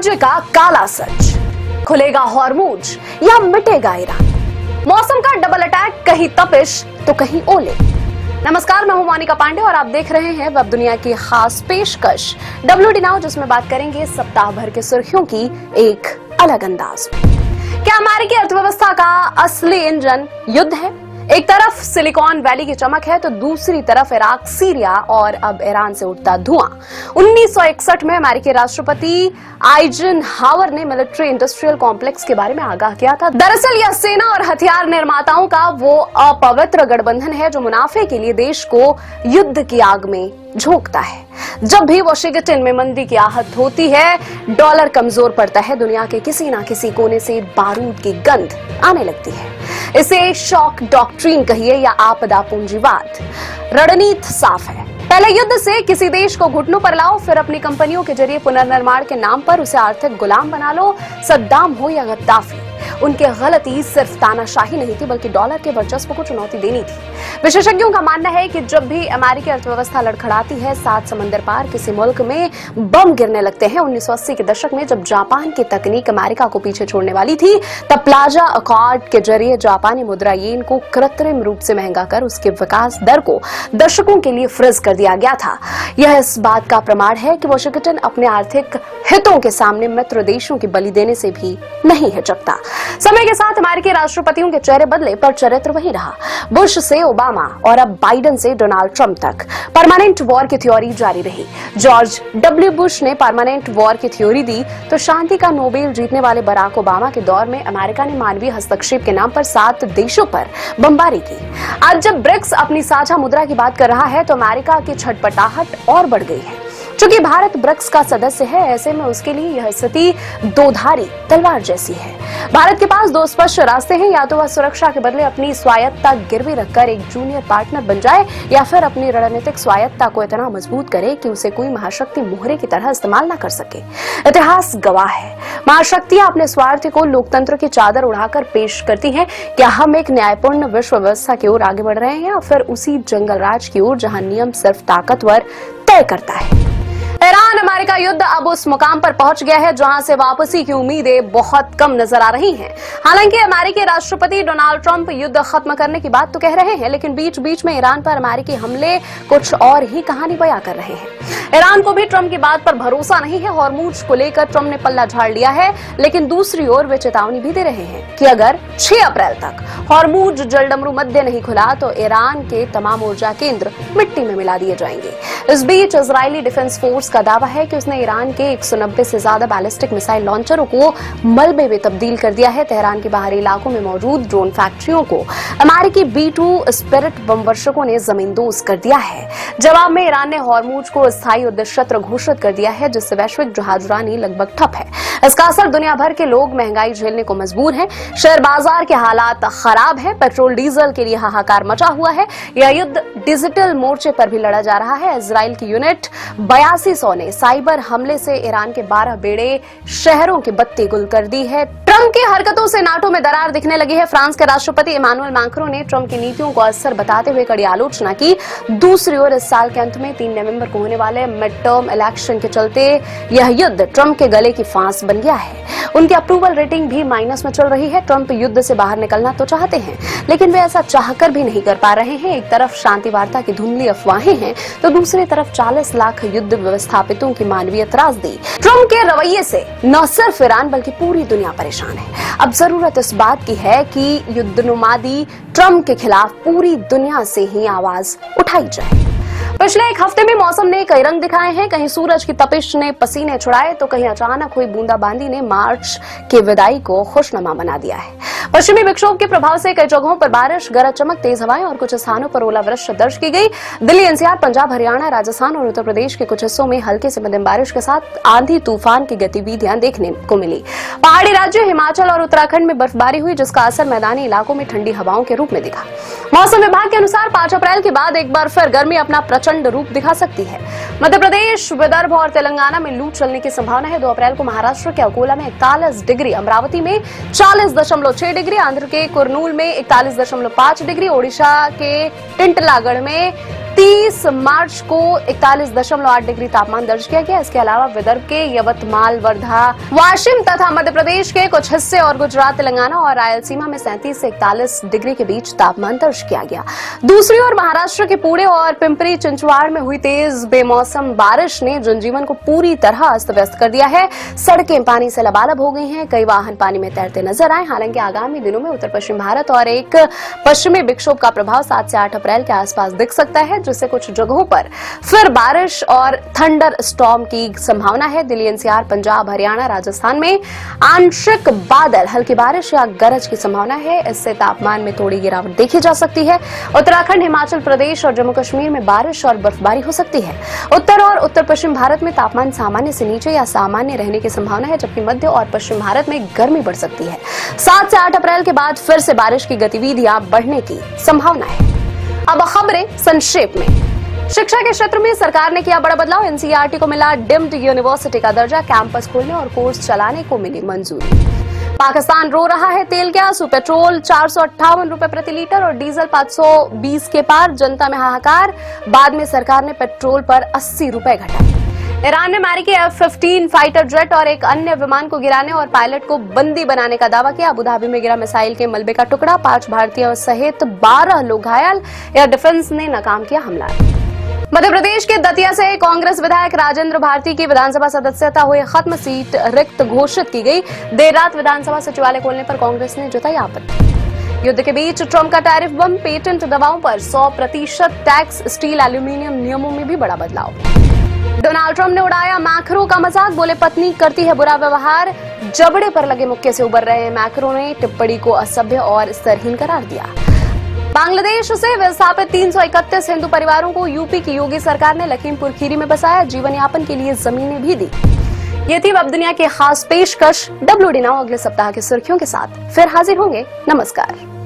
साम्राज्य का काला सच, खुलेगा हॉर्मूज या मिटेगा ईरान। मौसम का डबल अटैक, कहीं तपिश तो कहीं ओले। नमस्कार, मैं हूं मोनिका पांडे और आप देख रहे हैं वेब दुनिया की खास पेशकश WD नाउ, जिसमें बात करेंगे सप्ताह भर के सुर्खियों की एक अलग अंदाज में। क्या अमेरिकी अर्थव्यवस्था का असली इंजन युद्ध है? एक तरफ सिलिकॉन वैली की चमक है तो दूसरी तरफ इराक, सीरिया और अब ईरान से उठता धुआं। 1961 में अमेरिकी राष्ट्रपति आइजनहावर ने मिलिट्री इंडस्ट्रियल कॉम्प्लेक्स के बारे में आगाह किया था। दरअसल यह सेना और हथियार निर्माताओं का वो अपवित्र गठबंधन है जो मुनाफे के लिए देश को युद्ध की आग में झोंकता है। जब भी वॉशिंगटन में मंदी की आहट होती है, डॉलर कमजोर पड़ता है, दुनिया के किसी ना किसी कोने से बारूद की गंध आने लगती है। इसे शॉक डॉक्ट्रिन कहिए या आपदा पूंजीवाद। रणनीति साफ है, पहले युद्ध से किसी देश को घुटनों पर लाओ, फिर अपनी कंपनियों के जरिए पुनर्निर्माण के नाम पर उसे आर्थिक गुलाम बना लो। सद्दाम हो या गद्दाफी, उनकी गलती सिर्फ तानाशाही नहीं थी बल्कि डॉलर के वर्चस्व को चुनौती देनी थी। विशेषज्ञों का मानना है कि जब भी अमेरिकी अर्थव्यवस्था लड़खड़ाती है, 7 समंदर पार किसी मुल्क में बम गिरने लगते हैं। 1980 के दशक में जब जापान की तकनीक अमेरिका को पीछे छोड़ने वाली थी, तब प्लाजा अकॉर्ड के जरिए जापानी मुद्रा येन को कृत्रिम रूप से महंगा कर उसके विकास दर को दशकों के लिए फ्रीज कर दिया गया था। यह इस बात का प्रमाण है कि वॉशिंगटन अपने आर्थिक हितों के सामने मित्र देशों की बलि देने से भी नहीं हिचकता। समय के साथ अमेरिकी राष्ट्रपतियों के चेहरे बदले पर चरित्र वही रहा। बुश से ओबामा और अब बाइडेन से डोनाल्ड ट्रंप तक परमानेंट वॉर की थ्योरी जारी रही। जॉर्ज W बुश ने परमानेंट वॉर की थ्योरी दी तो शांति का नोबेल जीतने वाले बराक ओबामा के दौर में अमेरिका ने मानवीय हस्तक्षेप के नाम पर 7 देशों पर बमबारी की। आज जब ब्रिक्स अपनी साझा मुद्रा की बात कर रहा है तो अमेरिका की छटपटाहट और बढ़ गई है। चूंकि भारत ब्रिक्स का सदस्य है, ऐसे में उसके लिए यह स्थिति दोधारी तलवार जैसी है। भारत के पास 2 स्पष्ट रास्ते हैं, या तो वह सुरक्षा के बदले अपनी स्वायत्तता गिरवी रखकर एक जूनियर पार्टनर बन जाए, या फिर अपनी रणनीतिक स्वायत्तता को इतना मजबूत करे कि उसे कोई महाशक्ति मोहरे की तरह इस्तेमाल न कर सके। इतिहास गवाह है, महाशक्तियां अपने स्वार्थ को लोकतंत्र की चादर उड़ाकर पेश करती हैं। क्या हम एक न्यायपूर्ण विश्व व्यवस्था की ओर आगे बढ़ रहे हैं या फिर उसी जंगल राज की ओर जहां नियम सिर्फ ताकतवर तय करता है? ईरान अमेरिका युद्ध अब उस मुकाम पर पहुंच गया है जहां से वापसी की उम्मीदें बहुत कम नजर आ रही हैं। हालांकि अमेरिकी राष्ट्रपति डोनाल्ड ट्रंप युद्ध खत्म करने की बात तो कह रहे हैं, लेकिन बीच बीच में ईरान पर अमेरिकी हमले कुछ और ही कहानी बयां कर रहे हैं। ईरान को भी ट्रंप की बात पर भरोसा नहीं है। हॉर्मूज को लेकर ट्रंप ने पल्ला झाड़ लिया है, लेकिन दूसरी ओर वे चेतावनी भी दे रहे हैं कि अगर 6 अप्रैल तक हॉर्मूज जलडमरू मध्य नहीं खुला तो ईरान के तमाम ऊर्जा केंद्र मिट्टी में मिला दिए जाएंगे। इस बीच इजरायली डिफेंस फोर्स का दावा है कि उसने ईरान के 190 से ज्यादा बैलिस्टिक मिसाइल लॉन्चरों को मलबे में तब्दील कर दिया है। तेहरान के बाहरी इलाकों में मौजूद ड्रोन फैक्ट्रियों को अमेरिकी B-2 स्पिरिट बम वर्षकों ने जमींदोज कर दिया है। जवाब में ईरान ने हॉर्मूज को स्थायी युद्ध क्षेत्र घोषित कर दिया है, जिससे वैश्विक जहाजरानी लगभग ठप है। इसका असर दुनिया भर के लोग महंगाई झेलने को मजबूर हैं। शेयर बाजार के हालात खराब है, पेट्रोल डीजल के लिए हाहाकार मचा हुआ है। यह युद्ध डिजिटल मोर्चे पर भी लड़ा जा रहा है। इजराइल की यूनिट 8200 ने साइबर हमले से ईरान के 12 बेड़े शहरों की बत्ती गुल कर दी है। ट्रंप की हरकतों से नाटो में दरार दिखने लगी है। फ्रांस के राष्ट्रपति इमानुएल मैक्रों ने ट्रंप की नीतियों को असर बताते हुए कड़ी आलोचना की। दूसरी ओर इस साल के अंत में 3 नवंबर को होने वाले मिड टर्म इलेक्शन के चलते यह युद्ध ट्रंप के गले की फांस बन गया है। उनकी अप्रूवल रेटिंग भी माइनस में चल रही है। ट्रंप युद्ध से बाहर निकलना तो चाहते हैं, लेकिन वे ऐसा चाहकर भी नहीं कर पा रहे हैं। एक तरफ शांति वार्ता की धुंधली अफवाहें हैं तो दूसरी तरफ 40 लाख युद्ध व्यवस्थापितों की मानवीय त्रासदी। ट्रंप के रवैये से न सिर्फ ईरान बल्कि पूरी दुनिया परेशान है। अब जरूरत इस बात की है कि युद्धनुमादी ट्रंप के खिलाफ पूरी दुनिया से ही आवाज उठाई जाए। पिछले एक हफ्ते में मौसम ने कई रंग दिखाए हैं। कहीं सूरज की तपिश ने पसीने छुड़ाए तो कहीं अचानक हुई बूंदाबांदी ने मार्च की विदाई को खुशनुमा बना दिया है। पश्चिमी विक्षोभ के प्रभाव से कई जगहों पर बारिश, गरज चमक, तेज हवाएं और कुछ स्थानों पर ओलावृष्टि दर्ज की गई। दिल्ली, NCR, पंजाब, हरियाणा, राजस्थान और उत्तर प्रदेश के कुछ हिस्सों में हल्के से मध्यम बारिश के साथ आंधी तूफान की गतिविधियां देखने को मिली। पहाड़ी राज्य हिमाचल और उत्तराखंड में बर्फबारी हुई, जिसका असर मैदानी इलाकों में ठंडी हवाओं के रूप में दिखा। मौसम विभाग के अनुसार 5 अप्रैल के बाद एक बार फिर गर्मी अपना प्रचंड रूप दिखा सकती है। मध्य प्रदेश, विदर्भ और तेलंगाना में लू चलने की संभावना है। 2 अप्रैल को महाराष्ट्र के अकोला में 41 डिग्री, अमरावती में 40.6 डिग्री, आंध्र के कुरनूल में 41.5 डिग्री, ओडिशा के टिंटलागढ़ में 30 मार्च को 41.8 डिग्री तापमान दर्ज किया गया। इसके अलावा विदर्भ के यवतमाल, वर्धा, वाशिम तथा मध्य प्रदेश के कुछ हिस्से और गुजरात, तेलंगाना और रायलसीमा में 37 से 41 डिग्री के बीच तापमान दर्ज किया गया। दूसरी ओर महाराष्ट्र के पुणे और पिंपरी चिंचवाड़ में हुई तेज बेमौसम बारिश ने जनजीवन को पूरी तरह अस्त व्यस्त कर दिया है। सड़कें पानी से लबालब हो गई हैं, कई वाहन पानी में तैरते नजर आए। हालांकि आगामी दिनों में उत्तर पश्चिम भारत और एक पश्चिमी विक्षोभ का प्रभाव 7 से 8 अप्रैल के आसपास दिख सकता है, जिससे कुछ जगहों पर फिर बारिश और थंडर स्टॉर्म की संभावना है। दिल्ली, एनसीआर, पंजाब, हरियाणा, राजस्थान में आंशिक बादल, हल्की बारिश या गरज की संभावना है। इससे तापमान में थोड़ी गिरावट देखी जा सकती है। उत्तराखंड, हिमाचल प्रदेश और जम्मू कश्मीर में बारिश और बर्फबारी हो सकती है। उत्तर और उत्तर पश्चिम भारत में तापमान सामान्य से नीचे या सामान्य रहने की संभावना है, जबकि मध्य और पश्चिम भारत में गर्मी बढ़ सकती है। 7 से 8 अप्रैल के बाद फिर से बारिश की गतिविधियां बढ़ने की संभावना है। अब खबरें संक्षेप में। शिक्षा के क्षेत्र में सरकार ने किया बड़ा बदलाव। एनसीईआरटी को मिला डीम्ड यूनिवर्सिटी का दर्जा, कैंपस खोलने और कोर्स चलाने को मिली मंजूरी। पाकिस्तान रो रहा है तेल गैस, पेट्रोल 458 रुपए प्रति लीटर और डीजल 520 के पार, जनता में हाहाकार। बाद में सरकार ने पेट्रोल पर 80 रुपए घटाए। ईरान ने अमेरिकी F-15 फाइटर जेट और एक अन्य विमान को गिराने और पायलट को बंदी बनाने का दावा किया। अबू धाबी में गिरा मिसाइल के मलबे का टुकड़ा, 5 भारतीयों सहित 12 लोग घायल। एयर डिफेंस ने नाकाम किया हमला। मध्य प्रदेश के दतिया से कांग्रेस विधायक राजेंद्र भारती की विधानसभा सदस्यता हुई खत्म, सीट रिक्त घोषित की गई। देर रात विधानसभा सचिवालय खोलने पर कांग्रेस ने जताई आपत्ति। युद्ध के बीच ट्रंप का टैरिफ बम, पेटेंट दवाओं पर 100% टैक्स, स्टील एल्यूमिनियम नियमों में भी बड़ा बदलाव। डोनाल्ड ट्रंप ने उड़ाया मैक्रो का मजाक, बोले पत्नी करती है बुरा व्यवहार। जबड़े पर लगे मुक्के से उबर रहे हैं मैक्रो ने टिप्पणी को असभ्य और स्तरहीन करार दिया। बांग्लादेश से विस्थापित 331 हिंदू परिवारों को यूपी की योगी सरकार ने लखीमपुर खीरी में बसाया, जीवन यापन के लिए जमीनें भी दी। ये थी वेब दुनिया की खास पेशकश। WD नाउ अगले सप्ताह की सुर्खियों के साथ फिर हाजिर होंगे। नमस्कार।